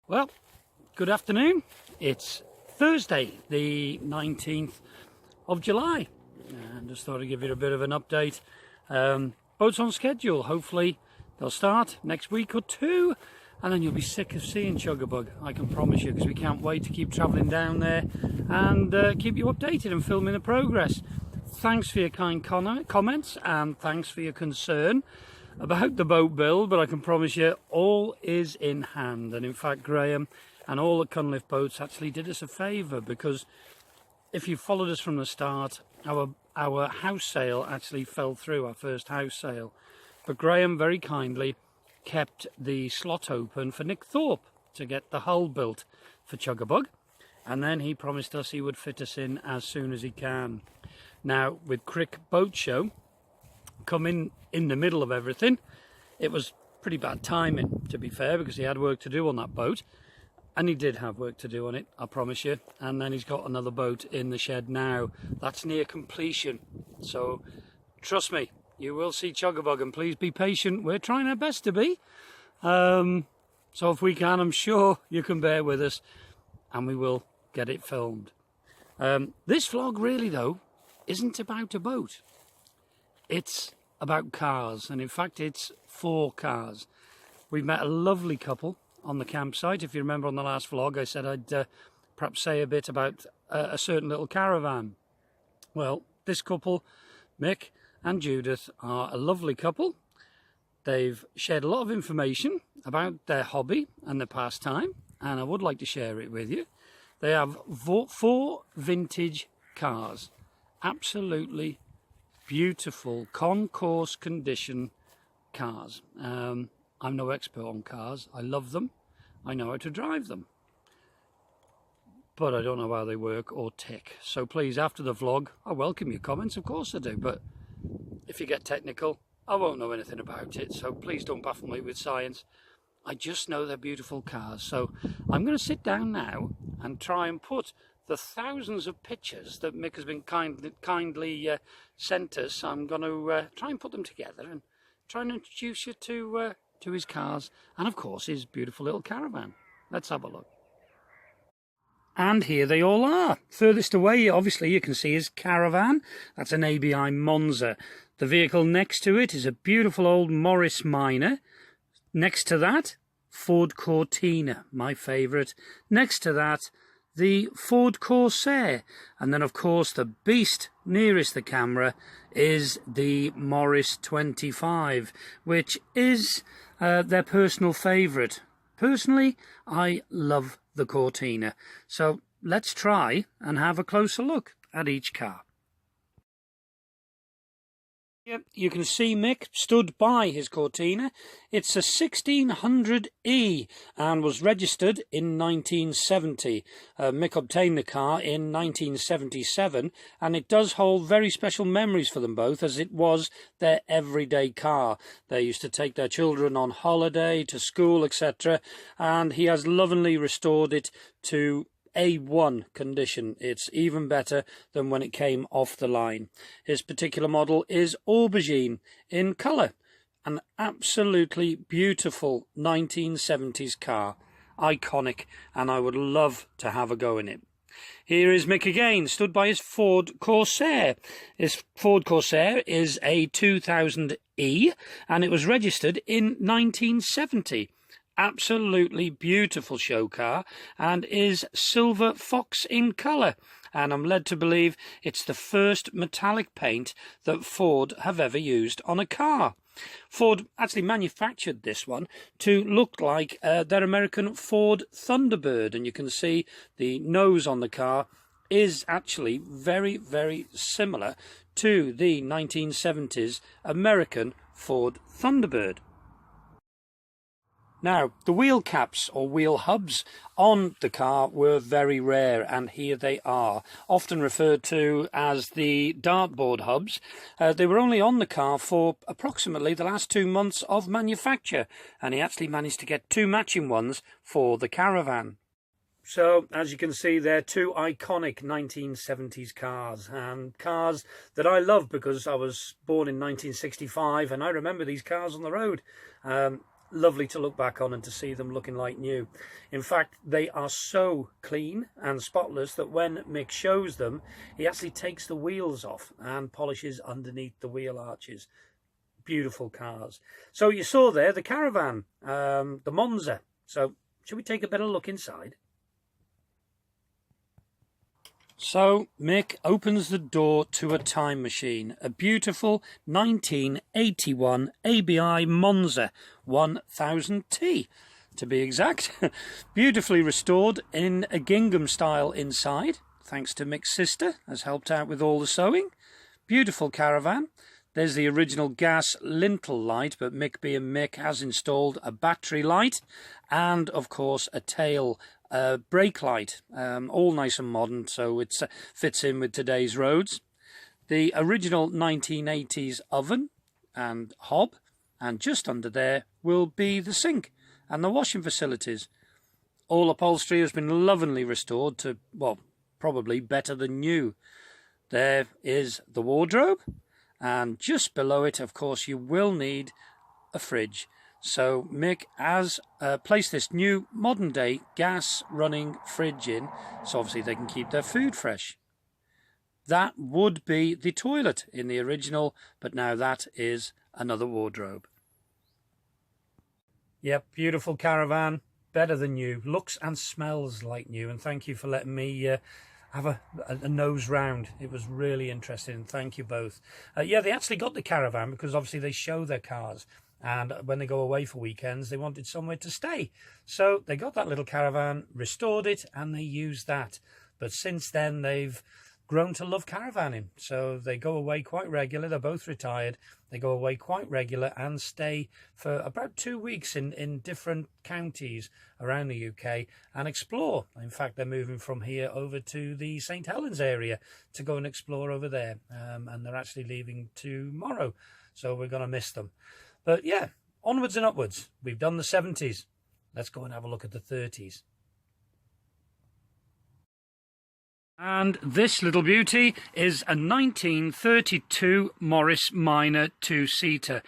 Well, good afternoon. It's Thursday, the 19th of July, and just thought I'd give you a bit of an update. Boats on schedule. Hopefully they'll start next week or two, and then you'll be sick of seeing Chuggabug, I can promise you, because we can't wait to keep travelling down there and keep you updated and filming the progress. Thanks for your kind comments, and thanks for your concern about the boat build, but I can promise you all is in hand. And in fact, Graham and all the Cunliffe boats actually did us a favour, because if you followed us from the start, our house sale actually fell through, our first house sale. But Graham very kindly kept the slot open for Nick Thorpe to get the hull built for Chuggabug, and then he promised us he would fit us in as soon as he can. Now, with Crick Boat Show coming in the middle of everything, it was pretty bad timing, to be fair, because he had work to do on that boat, and he did have work to do on it, I promise you. And then he's got another boat in the shed now that's near completion, so trust me, you will see Chuggabug, and please be patient. We're trying our best to be, so if we can, I'm sure you can bear with us and we will get it filmed. This vlog really though isn't about a boat. It's about cars, and in fact it's 4 cars. We've met a lovely couple on the campsite. If you remember on the last vlog, I said I'd perhaps say a bit about a certain little caravan. Well, this couple, Mick and Judith, are a lovely couple. They've shared a lot of information about their hobby and their pastime, and I would like to share it with you. They have 4 vintage cars, absolutely beautiful concourse condition cars. I'm no expert on cars. I love them. I know how to drive them, but I don't know how they work or tick. So please, after the vlog, I welcome your comments, of course I do, but if you get technical, I won't know anything about it, so please don't baffle me with science. I just know they're beautiful cars. So I'm going to sit down now and try and put the thousands of pictures that Mick has been kindly sent us. I'm going to try and put them together and try and introduce you to his cars, and of course his beautiful little caravan. Let's have a look. And here they all are. Furthest away, obviously, you can see his caravan. That's an ABI Monza. The vehicle next to it is a beautiful old Morris Minor. Next to that, Ford Cortina, my favourite. Next to that, the Ford Corsair. And then, of course, the beast nearest the camera is the Morris 25, which is their personal favourite. Personally, I love the Cortina. So let's try and have a closer look at each car. Yep, you can see Mick stood by his Cortina. It's a 1600E and was registered in 1970. Mick obtained the car in 1977, and it does hold very special memories for them both, as it was their everyday car. They used to take their children on holiday, to school, etc., and he has lovingly restored it to A1 condition. It's even better than when it came off the line. His particular model is aubergine in colour. An absolutely beautiful 1970s car. Iconic, and I would love to have a go in it. Here is Mick again, stood by his Ford Corsair. His Ford Corsair is a 2000E, and it was registered in 1970. Absolutely beautiful show car, and is silver fox in colour, and I'm led to believe it's the first metallic paint that Ford have ever used on a car. Ford actually manufactured this one to look like their American Ford Thunderbird, and you can see the nose on the car is actually very, very similar to the 1970s American Ford Thunderbird. Now, the wheel caps or wheel hubs on the car were very rare, and here they are, often referred to as the dartboard hubs. They were only on the car for approximately the last 2 months of manufacture, and he actually managed to get 2 matching ones for the caravan. So, as you can see, they're 2 iconic 1970s cars, and cars that I love because I was born in 1965, and I remember these cars on the road. lovely to look back on and to see them looking like new. In fact, they are so clean and spotless that when Mick shows them, he actually takes the wheels off and polishes underneath the wheel arches. Beautiful cars. So you saw there the caravan, the Monza. So should we take a better look inside? So Mick opens the door to a time machine, a beautiful 1981 ABI Monza 1000T to be exact. Beautifully restored in a gingham style inside, thanks to Mick's sister, has helped out with all the sewing. Beautiful caravan. There's the original gas lintel light, but Mick being Mick has installed a battery light and of course a tail brake light, all nice and modern, so it fits in with today's roads. The original 1980s oven and hob, and just under there will be the sink and the washing facilities. All upholstery has been lovingly restored to, well, probably better than new. There is the wardrobe, and just below it, of course, you will need a fridge. So Mick has placed this new modern day gas running fridge in, so obviously they can keep their food fresh. That would be the toilet in the original, but now that is another wardrobe. Yep, beautiful caravan, better than new, looks and smells like new, and thank you for letting me have a nose round. It was really interesting, thank you both. Yeah, they actually got the caravan because obviously they show their cars. And when they go away for weekends, they wanted somewhere to stay. So they got that little caravan, restored it, and they used that. But since then, they've grown to love caravanning. So they go away quite regular. They're both retired. They go away quite regular and stay for about 2 weeks in different counties around the UK and explore. In fact, they're moving from here over to the St Helens area to go and explore over there. And they're actually leaving tomorrow. So we're going to miss them. But yeah, onwards and upwards. We've done the 70s. Let's go and have a look at the 30s. And this little beauty is a 1932 Morris Minor two-seater.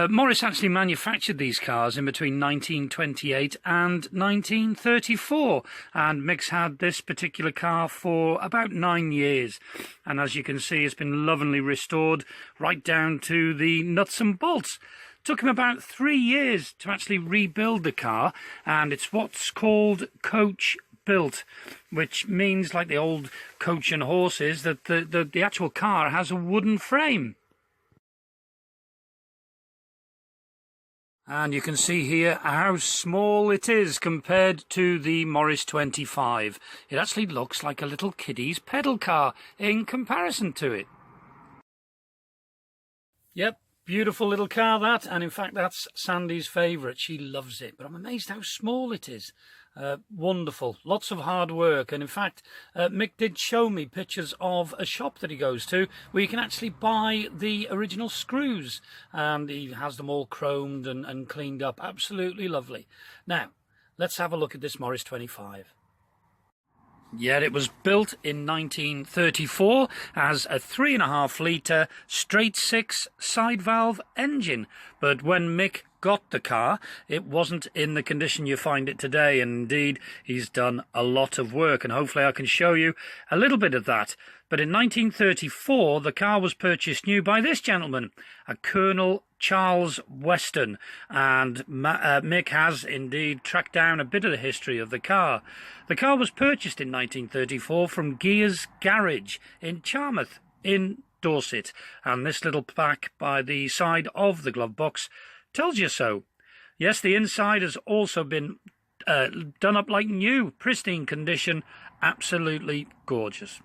Morris actually manufactured these cars in between 1928 and 1934. And Mick's had this particular car for about 9 years. And as you can see, it's been lovingly restored right down to the nuts and bolts. Took him about 3 years to actually rebuild the car, and it's what's called coach built, which means, like the old coach and horses, that the actual car has a wooden frame. And you can see here how small it is compared to the Morris 25. It actually looks like a little kiddie's pedal car in comparison to it. Yep. Beautiful little car that, and in fact that's Sandy's favourite. She loves it, but I'm amazed how small it is. Wonderful, lots of hard work, and in fact Mick did show me pictures of a shop that he goes to where you can actually buy the original screws, and he has them all chromed and cleaned up. Absolutely lovely. Now, let's have a look at this Morris 25. Yeah, it was built in 1934 as a 3.5 litre straight six side valve engine. But when Mick got the car, it wasn't in the condition you find it today. And indeed, he's done a lot of work, and hopefully I can show you a little bit of that. But in 1934, the car was purchased new by this gentleman, a Colonel Charles Weston, and Mick has indeed tracked down a bit of the history of the car. The car was purchased in 1934 from Gear's Garage in Charmouth in Dorset, and this little plaque by the side of the glove box tells you so. Yes, the inside has also been done up like new, pristine condition, absolutely gorgeous.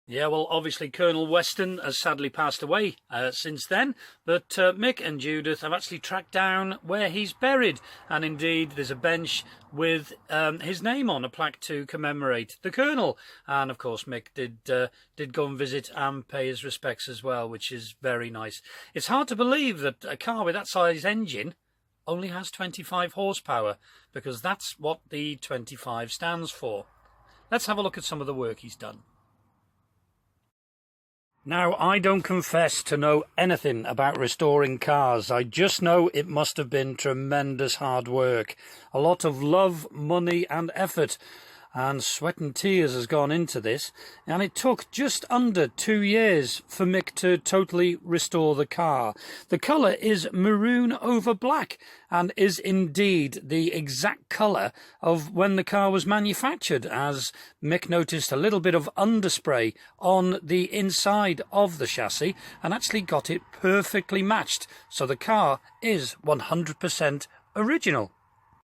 Yeah, well, obviously Colonel Weston has sadly passed away since then, but Mick and Judith have actually tracked down where he's buried, and indeed there's a bench with his name on, a plaque to commemorate the Colonel, and of course Mick did go and visit and pay his respects as well, which is very nice. It's hard to believe that a car with that size engine only has 25 horsepower, because that's what the 25 stands for. Let's have a look at some of the work he's done. Now, I don't confess to know anything about restoring cars. I just know it must have been tremendous hard work. A lot of love, money and effort and sweat and tears has gone into this, and it took just under 2 years for Mick to totally restore the car. The colour is maroon over black and is indeed the exact colour of when the car was manufactured, as Mick noticed a little bit of underspray on the inside of the chassis and actually got it perfectly matched, so the car is 100% original.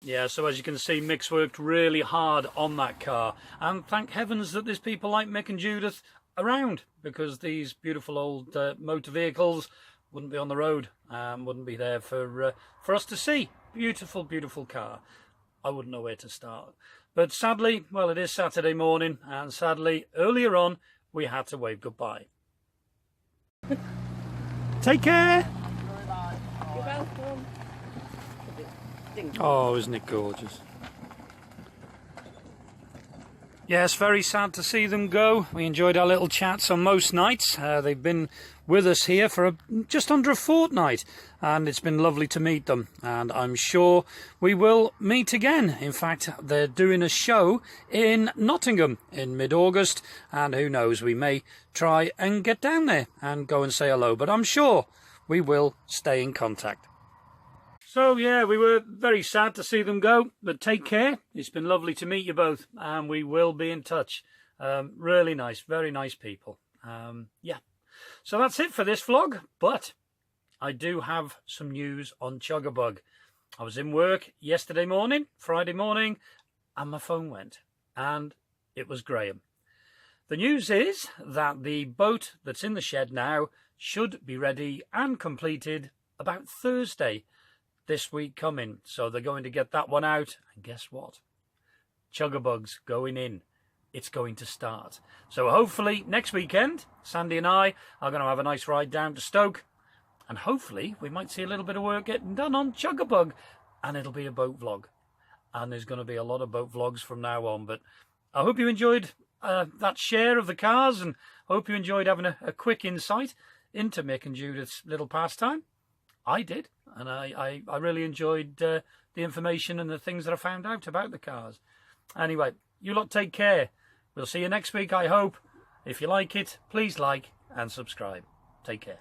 Yeah, so as you can see, Mick's worked really hard on that car, and thank heavens that there's people like Mick and Judith around, because these beautiful old motor vehicles wouldn't be on the road, wouldn't be there for us to see. Beautiful, beautiful car. I wouldn't know where to start. But sadly, well, it is Saturday morning, and sadly, earlier on, we had to wave goodbye. Take care! You're welcome. Oh, isn't it gorgeous? Yes, very sad to see them go. We enjoyed our little chats on most nights. They've been with us here for just under a fortnight, and it's been lovely to meet them, and I'm sure we will meet again. In fact, they're doing a show in Nottingham in mid-August, and who knows, we may try and get down there and go and say hello, but I'm sure we will stay in contact. So yeah, we were very sad to see them go, but take care. It's been lovely to meet you both, and we will be in touch. Really nice, very nice people. Yeah, so that's it for this vlog, but I do have some news on Chuggabug. I was in work yesterday morning, Friday morning, and my phone went, and it was Graham. The news is that the boat that's in the shed now should be ready and completed about Thursday this week coming, so they're going to get that one out, and guess what? Chuggabug's going in. It's going to start. So hopefully next weekend, Sandy and I are going to have a nice ride down to Stoke, and hopefully we might see a little bit of work getting done on Chuggabug, and it'll be a boat vlog, and there's going to be a lot of boat vlogs from now on. But I hope you enjoyed that share of the cars, and I hope you enjoyed having a quick insight into Mick and Judith's little pastime. I did, and I really enjoyed the information and the things that I found out about the cars. Anyway, you lot take care. We'll see you next week, I hope. If you like it, please like and subscribe. Take care.